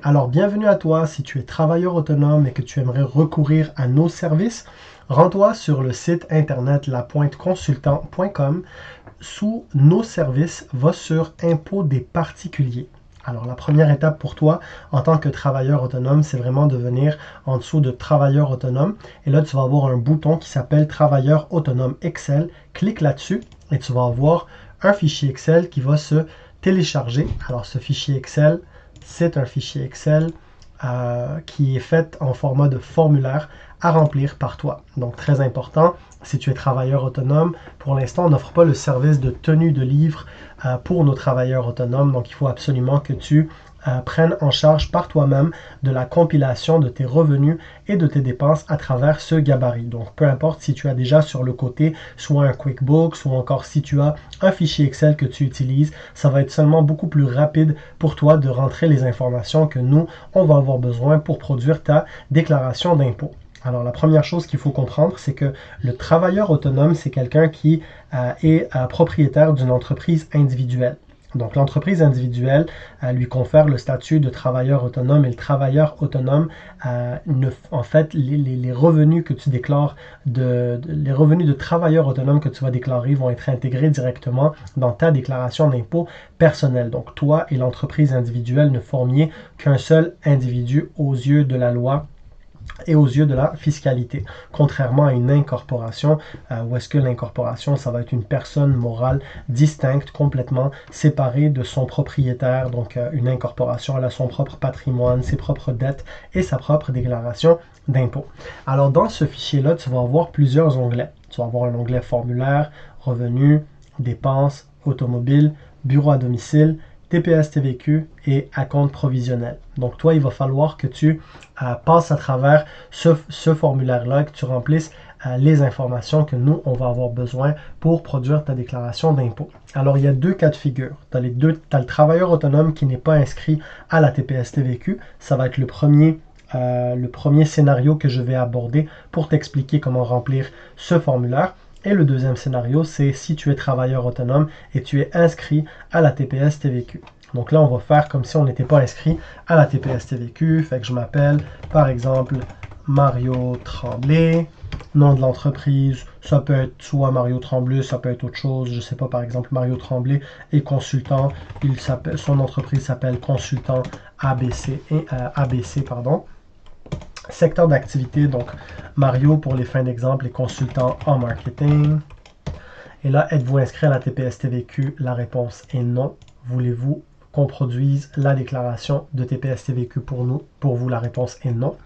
Alors bienvenue à toi si tu es travailleur autonome et que tu aimerais recourir à nos services. Rends-toi sur le site internet lapointeconsultant.com. Sous nos services, va sur impôts des particuliers. Alors la première étape pour toi en tant que travailleur autonome, c'est vraiment de venir en dessous de travailleur autonome. Et là, tu vas avoir un bouton qui s'appelle travailleur autonome Excel. Clique là-dessus et tu vas avoir un fichier Excel qui va se télécharger. Alors ce fichier Excel, c'est un fichier Excel qui est fait en format de formulaire à remplir par toi. Donc très important, si tu es travailleur autonome, pour l'instant on n'offre pas le service de tenue de livre pour nos travailleurs autonomes, donc il faut absolument que tu prennes en charge par toi-même de la compilation de tes revenus et de tes dépenses à travers ce gabarit. Donc peu importe si tu as déjà sur le côté soit un QuickBooks ou encore si tu as un fichier Excel que tu utilises, ça va être seulement beaucoup plus rapide pour toi de rentrer les informations que nous, on va avoir besoin pour produire ta déclaration d'impôt. Alors la première chose qu'il faut comprendre, c'est que le travailleur autonome, c'est quelqu'un qui est propriétaire d'une entreprise individuelle. Donc l'entreprise individuelle lui confère le statut de travailleur autonome et le travailleur autonome, en fait, les revenus que tu déclares, les revenus de travailleur autonome que tu vas déclarer vont être intégrés directement dans ta déclaration d'impôt personnelle. Donc toi et l'entreprise individuelle ne formiez qu'un seul individu aux yeux de la loi et aux yeux de la fiscalité, contrairement à une incorporation, où est-ce que l'incorporation, ça va être une personne morale distincte, complètement séparée de son propriétaire. Donc une incorporation, elle a son propre patrimoine, ses propres dettes et sa propre déclaration d'impôt. Alors dans ce fichier-là, tu vas avoir plusieurs onglets. Tu vas avoir un onglet formulaire, revenus, dépenses, automobile, bureau à domicile, TPS TVQ et acompte provisionnel. Donc toi, il va falloir que tu passes à travers ce formulaire-là, que tu remplisses les informations que nous, on va avoir besoin pour produire ta déclaration d'impôt. Alors, il y a deux cas de figure. Tu as le travailleur autonome qui n'est pas inscrit à la TPS TVQ. Ça va être le premier scénario que je vais aborder pour t'expliquer comment remplir ce formulaire. Et le deuxième scénario, c'est si tu es travailleur autonome et tu es inscrit à la TPS TVQ. Donc là, on va faire comme si on n'était pas inscrit à la TPS TVQ. Fait que je m'appelle, par exemple, Mario Tremblay. Nom de l'entreprise, ça peut être soit Mario Tremblay, ça peut être autre chose. Je ne sais pas, par exemple, Mario Tremblay est consultant. Son entreprise s'appelle Consultant ABC, pardon. Secteur d'activité, donc Mario, pour les fins d'exemple, est consultant en marketing. Et là, êtes-vous inscrit à la TPS TVQ? La réponse est non. Voulez-vous qu'on produise la déclaration de TPS TVQ pour nous? Pour vous, la réponse est non.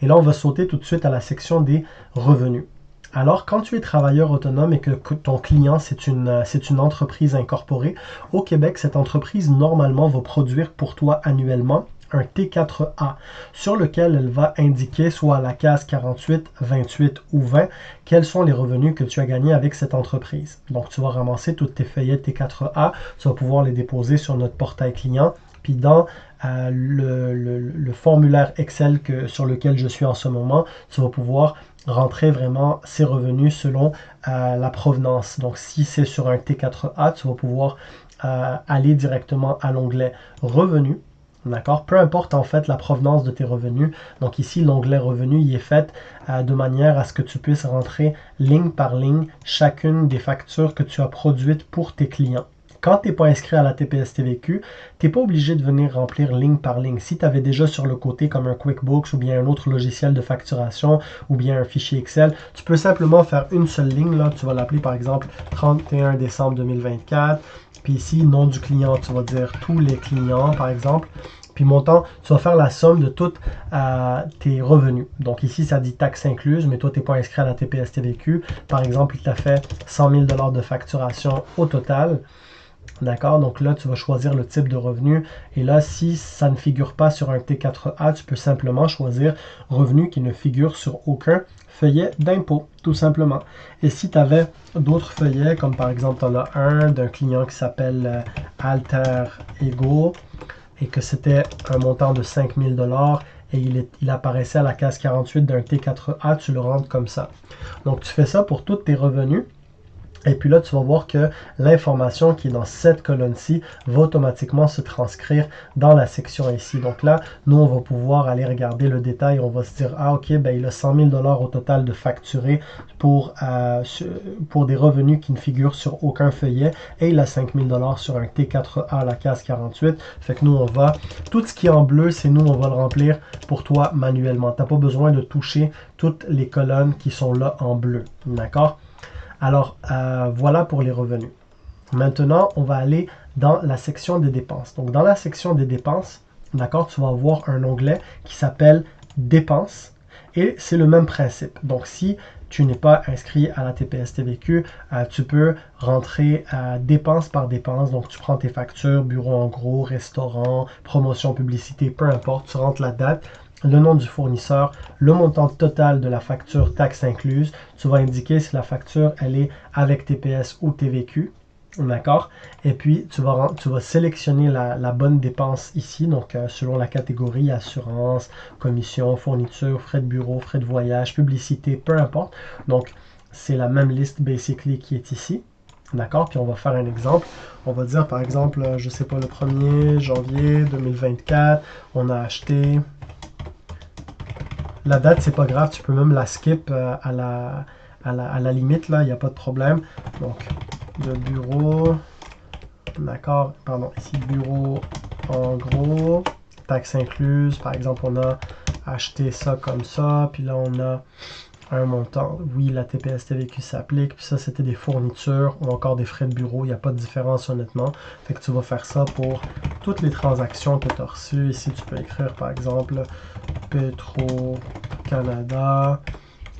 Et là, on va sauter tout de suite à la section des revenus. Alors, quand tu es travailleur autonome et que ton client, c'est une entreprise incorporée, au Québec, cette entreprise, normalement, va produire pour toi annuellement un T4A sur lequel elle va indiquer soit à la case 48, 28 ou 20 quels sont les revenus que tu as gagnés avec cette entreprise. Donc, tu vas ramasser toutes tes feuillets T4A, tu vas pouvoir les déposer sur notre portail client. Puis dans le formulaire Excel sur lequel je suis en ce moment, tu vas pouvoir rentrer vraiment ces revenus selon la provenance. Donc, si c'est sur un T4A, tu vas pouvoir aller directement à l'onglet Revenus. D'accord? Peu importe en fait la provenance de tes revenus. Donc ici, l'onglet Revenus, il est fait de manière à ce que tu puisses rentrer ligne par ligne chacune des factures que tu as produites pour tes clients. Quand tu n'es pas inscrit à la TPS TVQ, tu n'es pas obligé de venir remplir ligne par ligne. Si tu avais déjà sur le côté comme un QuickBooks ou bien un autre logiciel de facturation ou bien un fichier Excel, tu peux simplement faire une seule ligne. Là, tu vas l'appeler par exemple 31 décembre 2024. Puis ici, nom du client, tu vas dire tous les clients par exemple. Puis montant, tu vas faire la somme de tous tes revenus. Donc ici, ça dit taxes incluses, mais toi, tu n'es pas inscrit à la TPS TVQ. Par exemple, il t'a fait 100 000 $ de facturation au total. D'accord? Donc là, tu vas choisir le type de revenu. Et là, si ça ne figure pas sur un T4A, tu peux simplement choisir revenu qui ne figure sur aucun feuillet d'impôt, tout simplement. Et si tu avais d'autres feuillets, comme par exemple, tu en as un d'un client qui s'appelle Alter Ego, et que c'était un montant de 5 000 $ et il apparaissait à la case 48 d'un T4A, tu le rentres comme ça. Donc, tu fais ça pour tous tes revenus. Et puis là, tu vas voir que l'information qui est dans cette colonne-ci va automatiquement se transcrire dans la section ici. Donc là, nous, on va pouvoir aller regarder le détail. On va se dire, ah ok, ben, il a 100 000 $ au total de facturés pour des revenus qui ne figurent sur aucun feuillet. Et il a 5 000 $ sur un T4A à la case 48. Fait que nous, on va, tout ce qui est en bleu, c'est nous, on va le remplir pour toi manuellement. Tu n'as pas besoin de toucher toutes les colonnes qui sont là en bleu. D'accord? Alors, voilà pour les revenus. Maintenant, on va aller dans la section des dépenses. Donc, dans la section des dépenses, d'accord, tu vas avoir un onglet qui s'appelle Dépenses. Et c'est le même principe. Donc, si tu n'es pas inscrit à la TPS TVQ, tu peux rentrer dépense par dépense. Donc, tu prends tes factures, bureau en gros, restaurant, promotion, publicité, peu importe. Tu rentres la date, le nom du fournisseur, le montant total de la facture, taxe incluse. Tu vas indiquer si la facture, elle est avec TPS ou TVQ. D'accord? Et puis, tu vas sélectionner la bonne dépense ici. Donc, selon la catégorie, assurance, commission, fourniture, frais de bureau, frais de voyage, publicité, peu importe. Donc, c'est la même liste, basically, qui est ici. D'accord? Puis, on va faire un exemple. On va dire, par exemple, je ne sais pas, le 1er janvier 2024, on a acheté... La date, c'est pas grave, tu peux même la skip à la limite, là, il n'y a pas de problème. Donc, le bureau, d'accord, pardon, ici, bureau en gros, taxe incluse, par exemple, on a acheté ça comme ça, puis là, on a un montant. Oui, la TPS TVQ s'applique, puis ça, c'était des fournitures ou encore des frais de bureau, il n'y a pas de différence, honnêtement. Fait que tu vas faire ça pour toutes les transactions que tu as reçues. Ici, tu peux écrire, par exemple, Petro-Canada.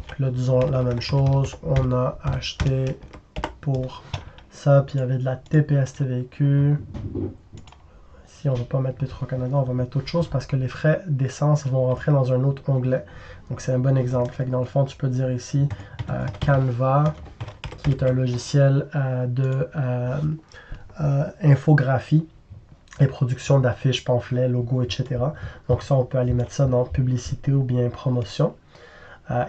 Puis là, disons la même chose. On a acheté pour ça. Puis il y avait de la TPS TVQ. Ici, on ne va pas mettre Petro-Canada. On va mettre autre chose parce que les frais d'essence vont rentrer dans un autre onglet. Donc, c'est un bon exemple. Fait que dans le fond, tu peux dire ici Canva, qui est un logiciel de infographie et production d'affiches, pamphlets, logos, etc. Donc ça, on peut aller mettre ça dans publicité ou bien promotion.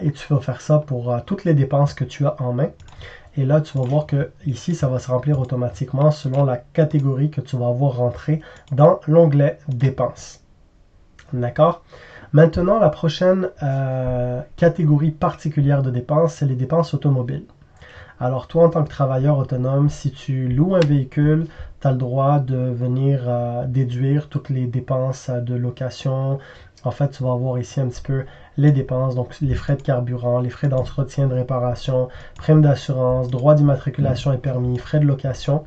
Et tu vas faire ça pour toutes les dépenses que tu as en main. Et là, tu vas voir que ici, ça va se remplir automatiquement selon la catégorie que tu vas avoir rentrée dans l'onglet dépenses. D'accord? Maintenant, la prochaine catégorie particulière de dépenses, c'est les dépenses automobiles. Alors toi, en tant que travailleur autonome, si tu loues un véhicule, tu as le droit de venir déduire toutes les dépenses de location. En fait, tu vas avoir ici un petit peu les dépenses, donc les frais de carburant, les frais d'entretien, de réparation, prime d'assurance, droit d'immatriculation et permis, frais de location.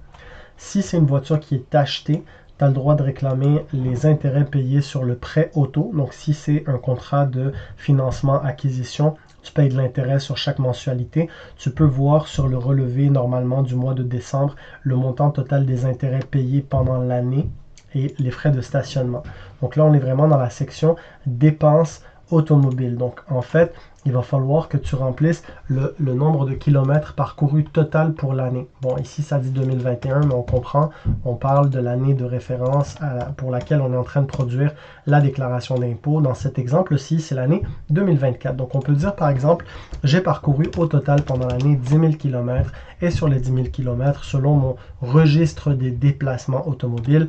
Si c'est une voiture qui est achetée, tu as le droit de réclamer les intérêts payés sur le prêt auto. Donc si c'est un contrat de financement acquisition, tu payes de l'intérêt sur chaque mensualité. Tu peux voir sur le relevé normalement du mois de décembre le montant total des intérêts payés pendant l'année et les frais de stationnement. Donc là, on est vraiment dans la section dépenses automobiles. Donc en fait, il va falloir que tu remplisses le nombre de kilomètres parcourus total pour l'année. Bon, ici, ça dit 2021, mais on comprend, on parle de l'année de référence pour laquelle on est en train de produire la déclaration d'impôt. Dans cet exemple-ci, c'est l'année 2024. Donc, on peut dire, par exemple, j'ai parcouru au total pendant l'année 10 000 km et sur les 10 000 km, selon mon registre des déplacements automobiles,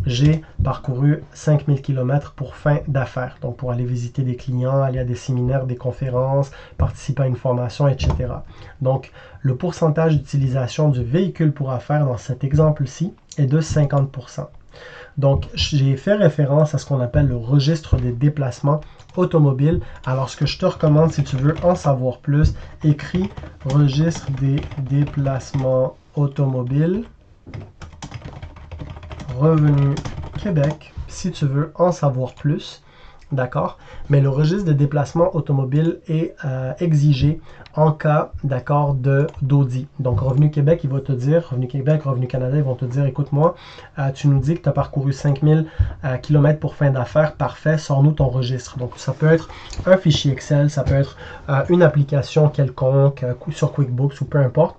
j'ai parcouru 5 000 km pour fin d'affaires. Donc, pour aller visiter des clients, aller à des séminaires, des conférences, participer à une formation, etc. Donc, le pourcentage d'utilisation du véhicule pour affaires dans cet exemple-ci est de 50%. Donc, j'ai fait référence à ce qu'on appelle le registre des déplacements automobiles. Alors, ce que je te recommande, si tu veux en savoir plus, écris registre des déplacements automobiles, Revenu Québec, si tu veux en savoir plus. D'accord? Mais le registre des déplacements automobiles est exigé en cas d'accord d'audit. Donc, Revenu Québec, il va te dire, Revenu Québec, Revenu Canada, ils vont te dire, écoute-moi, tu nous dis que tu as parcouru 5000 km pour fin d'affaires, parfait, sors-nous ton registre. Donc, ça peut être un fichier Excel, ça peut être une application quelconque, sur QuickBooks ou peu importe,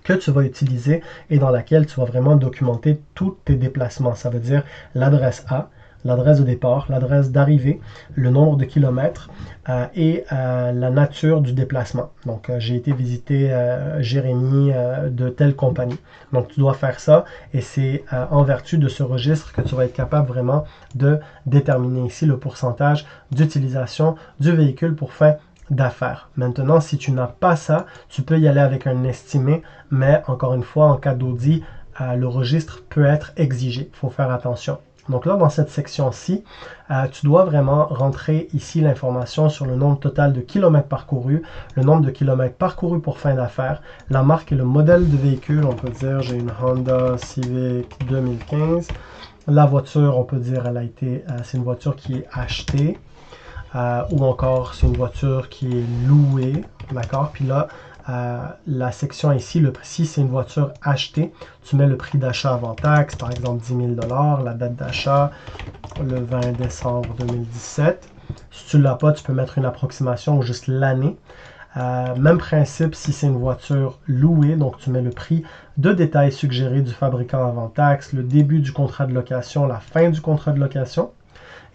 que tu vas utiliser et dans laquelle tu vas vraiment documenter tous tes déplacements. Ça veut dire l'adresse A, l'adresse de départ, l'adresse d'arrivée, le nombre de kilomètres et la nature du déplacement. Donc, j'ai été visiter Jérémy de telle compagnie. Donc, tu dois faire ça et c'est en vertu de ce registre que tu vas être capable vraiment de déterminer ici le pourcentage d'utilisation du véhicule pour fin d'affaires. Maintenant, si tu n'as pas ça, tu peux y aller avec un estimé, mais encore une fois, en cas d'audit, le registre peut être exigé. Il faut faire attention. Donc là, dans cette section-ci, tu dois vraiment rentrer ici l'information sur le nombre total de kilomètres parcourus, le nombre de kilomètres parcourus pour fin d'affaires, la marque et le modèle de véhicule. On peut dire, j'ai une Honda Civic 2015. La voiture, on peut dire, c'est une voiture qui est achetée. Ou encore, c'est une voiture qui est louée. D'accord? Puis là, la section ici, si c'est une voiture achetée, tu mets le prix d'achat avant taxe, par exemple 10 000 $, la date d'achat, le 20 décembre 2017. Si tu ne l'as pas, tu peux mettre une approximation ou juste l'année. Même principe si c'est une voiture louée, donc tu mets le prix de détail suggéré du fabricant avant taxe, le début du contrat de location, la fin du contrat de location.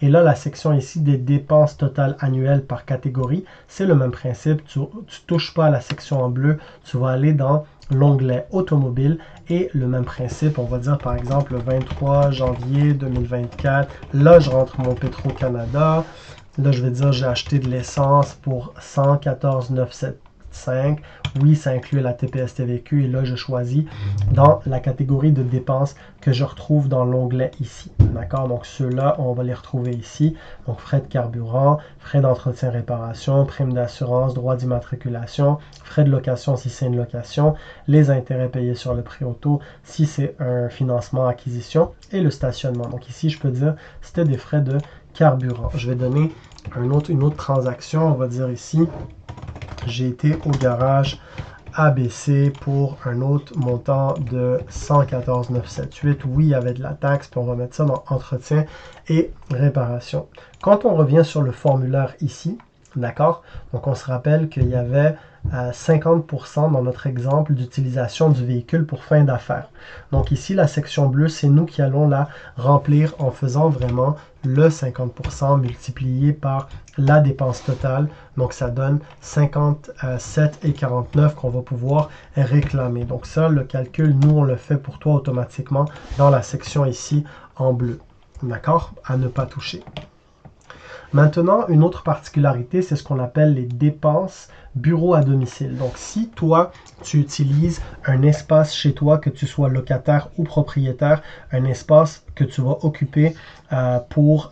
Et là, la section ici des dépenses totales annuelles par catégorie, c'est le même principe. Tu ne touches pas à la section en bleu, tu vas aller dans l'onglet automobile et le même principe, on va dire par exemple le 23 janvier 2024, là je rentre mon Petro-Canada, là je vais dire j'ai acheté de l'essence pour 114 975. Oui, ça inclut la TPS-TVQ et là, je choisis dans la catégorie de dépenses que je retrouve dans l'onglet ici. D'accord? Donc, ceux-là, on va les retrouver ici. Donc, frais de carburant, frais d'entretien-réparation, prime d'assurance, droit d'immatriculation, frais de location si c'est une location, les intérêts payés sur le prix auto si c'est un financement acquisition et le stationnement. Donc, ici, je peux dire c'était des frais de carburant. Je vais donner une autre transaction. On va dire ici, j'ai été au garage ABC pour un autre montant de 114 978. Oui, il y avait de la taxe, puis on va mettre ça dans entretien et réparation. Quand on revient sur le formulaire ici, d'accord, donc on se rappelle qu'il y avait 50% dans notre exemple d'utilisation du véhicule pour fin d'affaires. Donc ici, la section bleue, c'est nous qui allons la remplir en faisant vraiment le 50% multiplié par la dépense totale. Donc ça donne 57,49 qu'on va pouvoir réclamer. Donc ça, le calcul, nous, on le fait pour toi automatiquement dans la section ici en bleu. D'accord? À ne pas toucher. Maintenant, une autre particularité, c'est ce qu'on appelle les dépenses bureau à domicile. Donc, si toi, tu utilises un espace chez toi, que tu sois locataire ou propriétaire, un espace que tu vas occuper pour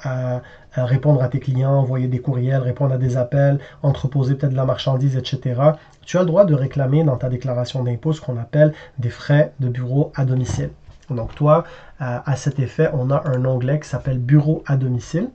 répondre à tes clients, envoyer des courriels, répondre à des appels, entreposer peut-être de la marchandise, etc., tu as le droit de réclamer dans ta déclaration d'impôt ce qu'on appelle des frais de bureau à domicile. Donc, toi, à cet effet, on a un onglet qui s'appelle Bureau à domicile.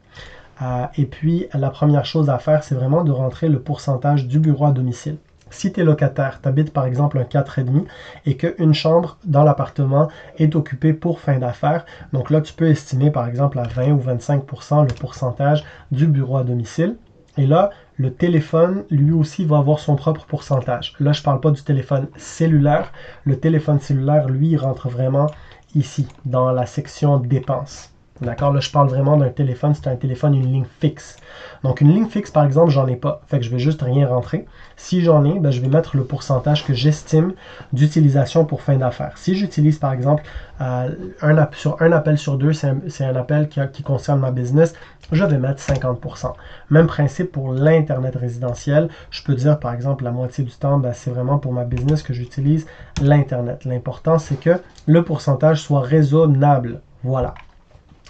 Et puis, la première chose à faire, c'est vraiment de rentrer le pourcentage du bureau à domicile. Si tu es locataire, tu habites par exemple un 4,5 et qu'une chambre dans l'appartement est occupée pour fin d'affaires, donc là, tu peux estimer par exemple à 20 ou 25% le pourcentage du bureau à domicile. Et là, le téléphone, lui aussi, va avoir son propre pourcentage. Là, je ne parle pas du téléphone cellulaire. Le téléphone cellulaire, lui, il rentre vraiment ici, dans la section dépenses. D'accord? Là, je parle vraiment d'un téléphone, c'est un téléphone, une ligne fixe. Donc, une ligne fixe, par exemple, j'en ai pas. Fait que je vais juste rien rentrer. Si j'en ai, ben, je vais mettre le pourcentage que j'estime d'utilisation pour fin d'affaires. Si j'utilise, par exemple, un appel sur deux, c'est un appel qui concerne ma business, je vais mettre 50%. Même principe pour l'Internet résidentiel. Je peux dire, par exemple, la moitié du temps, ben, c'est vraiment pour ma business que j'utilise l'Internet. L'important, c'est que le pourcentage soit raisonnable. Voilà.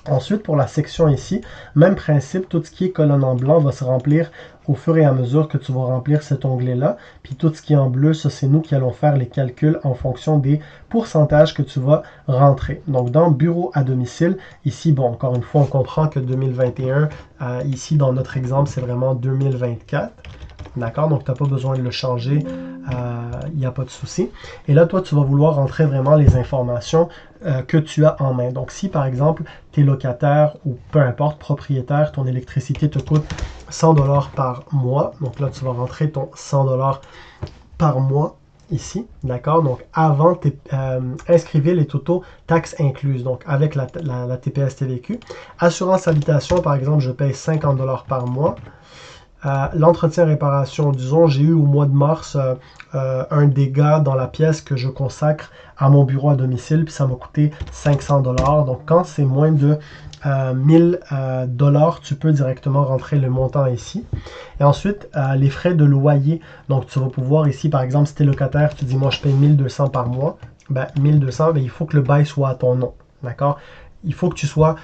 Ensuite, pour la section ici, même principe, tout ce qui est colonne en blanc va se remplir au fur et à mesure que tu vas remplir cet onglet-là. Puis tout ce qui est en bleu, ça c'est nous qui allons faire les calculs en fonction des pourcentages que tu vas rentrer. Donc dans bureau à domicile, ici, bon, encore une fois, on comprend que 2021, ici dans notre exemple, c'est vraiment 2024. D'accord? Donc, tu n'as pas besoin de le changer. Il n'y a pas de souci. Et là, toi, tu vas vouloir rentrer vraiment les informations que tu as en main. Donc, si par exemple, tu es locataire ou peu importe, propriétaire, ton électricité te coûte 100 $ par mois. Donc là, tu vas rentrer ton 100 $ par mois. ici, d'accord? Donc, avant, inscrivez les totaux taxes incluses, donc avec la TPS TVQ. Assurance habitation, par exemple, je paye 50 $ par mois. L'entretien réparation, disons, j'ai eu au mois de mars un dégât dans la pièce que je consacre à mon bureau à domicile, puis ça m'a coûté 500 $. Donc, quand c'est moins de 1000 $, tu peux directement rentrer le montant ici. Et ensuite, les frais de loyer. Donc, tu vas pouvoir ici, par exemple, si tu es locataire, tu dis, moi, je paye 1200 par mois. Ben, 1200, ben, il faut que le bail soit à ton nom. D'accord? Il faut que tu sois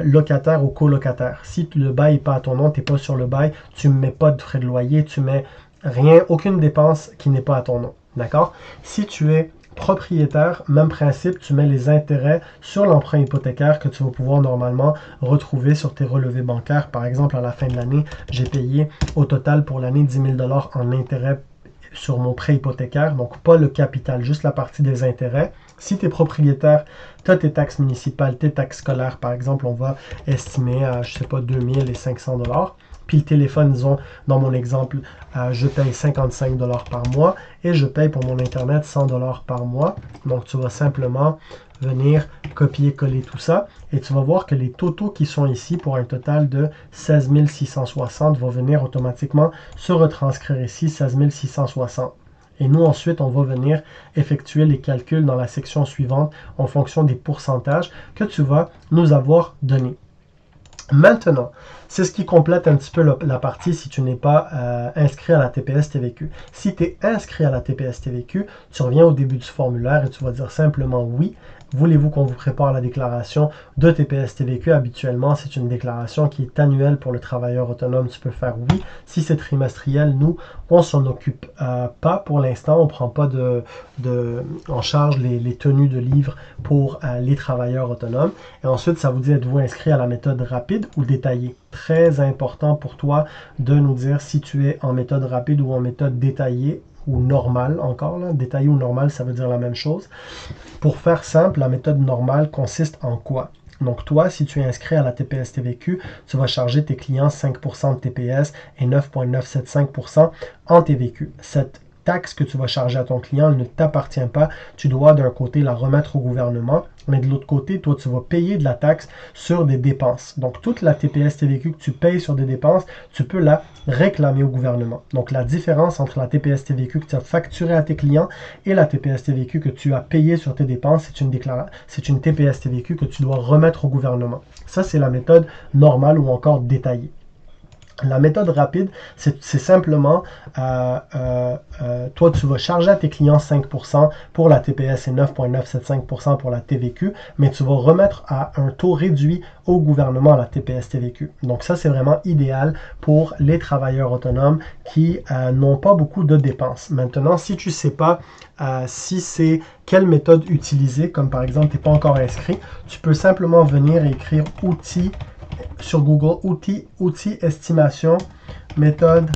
locataire ou colocataire. Si le bail n'est pas à ton nom, tu n'es pas sur le bail, tu ne mets pas de frais de loyer, tu mets rien, aucune dépense qui n'est pas à ton nom. D'accord? Si tu es propriétaire, même principe, tu mets les intérêts sur l'emprunt hypothécaire que tu vas pouvoir normalement retrouver sur tes relevés bancaires. Par exemple, à la fin de l'année, j'ai payé au total pour l'année 10 000 $ en intérêts sur mon prêt hypothécaire, donc pas le capital, juste la partie des intérêts. Si tu es propriétaire, tu as tes taxes municipales, tes taxes scolaires, par exemple, on va estimer à, je sais pas, 2500 $. Puis le téléphone, disons, dans mon exemple, je paye 55 $ par mois et je paye pour mon Internet 100 $ par mois. Donc, tu vas simplement venir copier-coller tout ça et tu vas voir que les totaux qui sont ici pour un total de 16 660 vont venir automatiquement se retranscrire ici, 16 660. Et nous, ensuite, on va venir effectuer les calculs dans la section suivante en fonction des pourcentages que tu vas nous avoir donnés. Maintenant, c'est ce qui complète un petit peu la partie si tu n'es pas inscrit à la TPS TVQ. Si tu es inscrit à la TPS TVQ, tu reviens au début du formulaire et tu vas dire simplement oui. Voulez-vous qu'on vous prépare la déclaration de TPS TVQ? Habituellement, c'est une déclaration qui est annuelle pour le travailleur autonome. Tu peux faire oui. Si c'est trimestriel, nous, on s'en occupe pas pour l'instant. On ne prend pas en charge les tenues de livres pour les travailleurs autonomes. Et ensuite, ça vous dit, êtes-vous inscrit à la méthode rapide ou détaillée? Très important pour toi de nous dire si tu es en méthode rapide ou en méthode détaillée ou normale encore. Là. Détaillé ou normal, ça veut dire la même chose. Pour faire simple, la méthode normale consiste en quoi? Donc toi, si tu es inscrit à la TPS TVQ, tu vas charger tes clients 5% de TPS et 9,975% en TVQ. Cette taxe que tu vas charger à ton client, elle ne t'appartient pas. Tu dois d'un côté la remettre au gouvernement, mais de l'autre côté, toi, tu vas payer de la taxe sur des dépenses. Donc, toute la TPS TVQ que tu payes sur des dépenses, tu peux la réclamer au gouvernement. Donc, la différence entre la TPS TVQ que tu as facturée à tes clients et la TPS TVQ que tu as payée sur tes dépenses, c'est une TPS TVQ que tu dois remettre au gouvernement. Ça, c'est la méthode normale ou encore détaillée. La méthode rapide, c'est simplement, toi, tu vas charger à tes clients 5% pour la TPS et 9,975% pour la TVQ, mais tu vas remettre à un taux réduit au gouvernement la TPS TVQ. Donc ça, c'est vraiment idéal pour les travailleurs autonomes qui n'ont pas beaucoup de dépenses. Maintenant, si tu ne sais pas si c'est quelle méthode utiliser, comme par exemple, tu n'es pas encore inscrit, tu peux simplement venir et écrire outils sur Google, outils estimation, méthode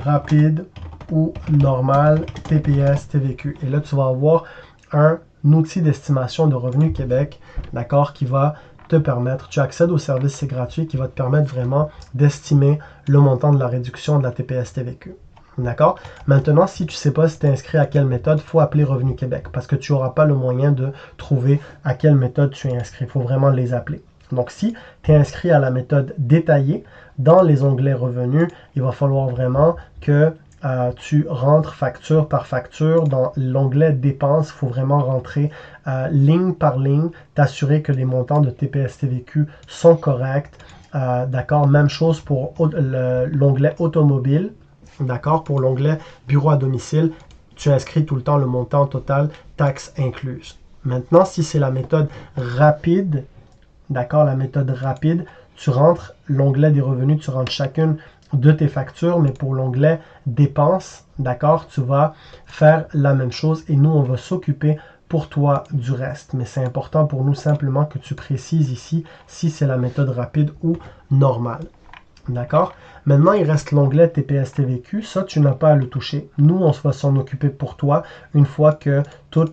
rapide ou normale, TPS, TVQ. Et là, tu vas avoir un outil d'estimation de Revenu Québec, d'accord, qui va te permettre, tu accèdes au service, c'est gratuit, qui va te permettre vraiment d'estimer le montant de la réduction de la TPS, TVQ. D'accord? Maintenant, si tu ne sais pas si tu es inscrit à quelle méthode, il faut appeler Revenu Québec parce que tu n'auras pas le moyen de trouver à quelle méthode tu es inscrit. Il faut vraiment les appeler. Donc, si tu es inscrit à la méthode détaillée, dans les onglets revenus, il va falloir vraiment que tu rentres facture par facture. Dans l'onglet dépenses, il faut vraiment rentrer ligne par ligne, t'assurer que les montants de TPS TVQ sont corrects. D'accord, même chose pour l'onglet automobile. D'accord, pour l'onglet bureau à domicile, tu inscris tout le temps le montant total, taxes incluses. Maintenant, si c'est la méthode rapide, d'accord, la méthode rapide, tu rentres l'onglet des revenus, tu rentres chacune de tes factures, mais pour l'onglet dépenses, d'accord, tu vas faire la même chose et nous, on va s'occuper pour toi du reste. Mais c'est important pour nous simplement que tu précises ici si c'est la méthode rapide ou normale. D'accord? Maintenant, il reste l'onglet TPS TVQ. Ça, tu n'as pas à le toucher. Nous, on va s'en occuper pour toi une fois que tous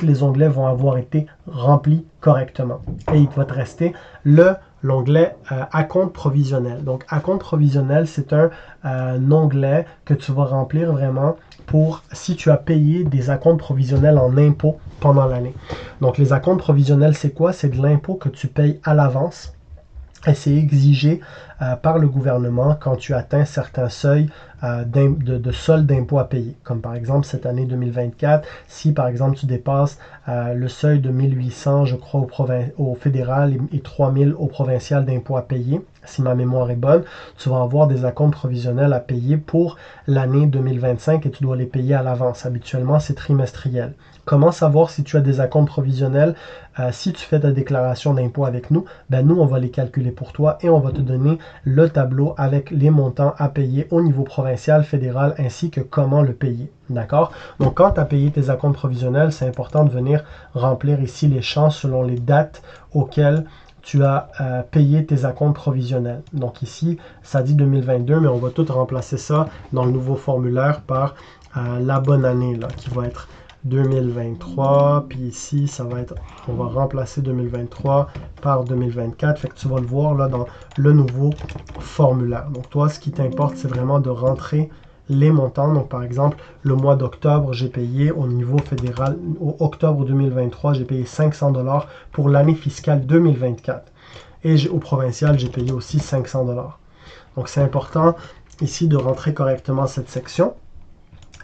les onglets vont avoir été remplis correctement. Et il va te rester le l'onglet acompte provisionnel. Donc, acompte provisionnel, c'est un onglet que tu vas remplir vraiment pour si tu as payé des acomptes provisionnels en impôts pendant l'année. Donc, les acomptes provisionnels, c'est quoi? C'est de l'impôt que tu payes à l'avance. Et c'est exigé par le gouvernement quand tu atteins certains seuils de solde d'impôt à payer. Comme par exemple cette année 2024, si par exemple tu dépasses le seuil de 1800, je crois, au fédéral et 3000 au provincial d'impôt à payer, si ma mémoire est bonne, tu vas avoir des acomptes provisionnels à payer pour l'année 2025 et tu dois les payer à l'avance. Habituellement, c'est trimestriel. Comment savoir si tu as des acomptes provisionnels? Si tu fais ta déclaration d'impôt avec nous, ben nous, on va les calculer pour toi et on va te donner le tableau avec les montants à payer au niveau provincial, fédéral, ainsi que comment le payer. D'accord? Donc, quand tu as payé tes acomptes provisionnels, c'est important de venir remplir ici les champs selon les dates auxquelles tu as payé tes acomptes provisionnels. Donc ici, ça dit 2022, mais on va tout remplacer ça dans le nouveau formulaire par la bonne année, là, qui va être 2023, puis ici, ça va être, on va remplacer 2023 par 2024, fait que tu vas le voir là dans le nouveau formulaire. Donc toi, ce qui t'importe, c'est vraiment de rentrer les montants. Donc par exemple, le mois d'octobre, j'ai payé au niveau fédéral, au octobre 2023, j'ai payé 500 $ pour l'année fiscale 2024. Et au provincial, j'ai payé aussi 500 $. Donc c'est important ici de rentrer correctement cette section.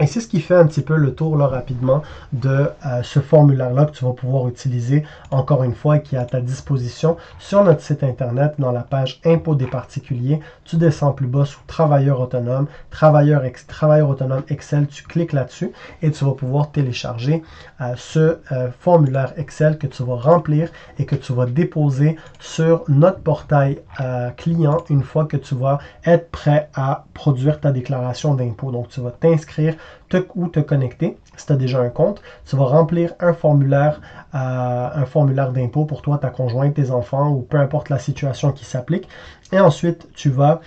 Et c'est ce qui fait un petit peu le tour là rapidement de ce formulaire-là que tu vas pouvoir utiliser encore une fois et qui est à ta disposition sur notre site internet dans la page Impôts des particuliers. Tu descends plus bas sous Travailleur autonome, Travailleur autonome Excel, tu cliques là-dessus et tu vas pouvoir télécharger ce formulaire Excel que tu vas remplir et que tu vas déposer sur notre portail client une fois que tu vas être prêt à produire ta déclaration d'impôt. Donc, tu vas t'inscrire ou te connecter, si tu as déjà un compte, tu vas remplir un formulaire d'impôt pour toi, ta conjointe, tes enfants ou peu importe la situation qui s'applique. Et ensuite, tu vas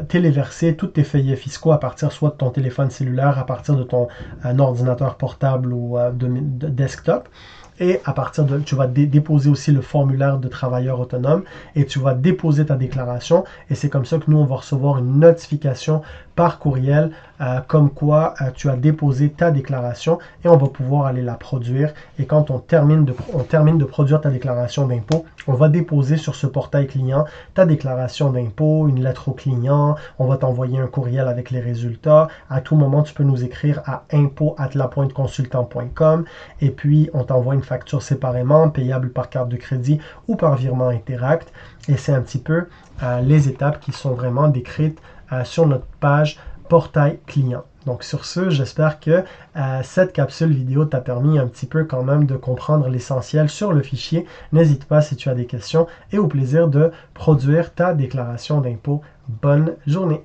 téléverser tous tes feuillets fiscaux à partir soit de ton téléphone cellulaire, à partir de ton ordinateur portable ou de desktop. Et à partir de, tu vas déposer aussi le formulaire de travailleur autonome et tu vas déposer ta déclaration. Et c'est comme ça que nous, on va recevoir une notification par courriel comme quoi tu as déposé ta déclaration et on va pouvoir aller la produire. Et quand on termine de produire ta déclaration d'impôt, on va déposer sur ce portail client ta déclaration d'impôt, une lettre au client, on va t'envoyer un courriel avec les résultats. À tout moment, tu peux nous écrire à info@lapointeconsultant.com et puis on t'envoie une facture séparément, payable par carte de crédit ou par virement Interact. Et c'est un petit peu les étapes qui sont vraiment décrites sur notre page portail client. Donc sur ce, j'espère que cette capsule vidéo t'a permis un petit peu quand même de comprendre l'essentiel sur le fichier. N'hésite pas si tu as des questions et au plaisir de produire ta déclaration d'impôt. Bonne journée!